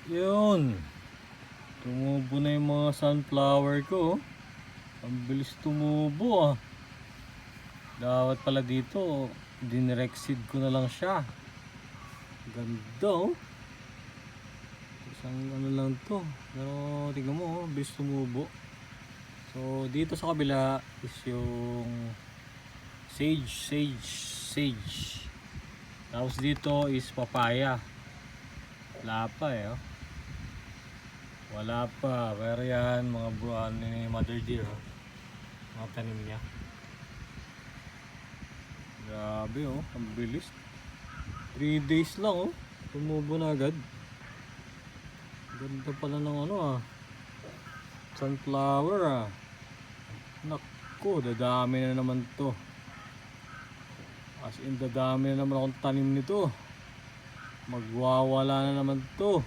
Yun. Tumubo na yung mga sunflower ko. Ang bilis tumubo ah. Dapat pala dito, dinirect seed ko na lang siya. Ganda oh. Isang ano lang to. Pero tignan mo oh, bilis tumubo. So dito sa kabila is yung sage. Tapos dito is papaya. Wala pa eh oh. Wala pa, pero yan mga buwan ni Mother Deer oh. Mga tanim niya. Grabe oh, ang bilis. 3 days lang oh, tumubo na agad. Ganda pala ng ano ah, sunflower ah. Naku, dadami na naman to. As in dadami na naman akong tanim nito. Magwawala na naman to.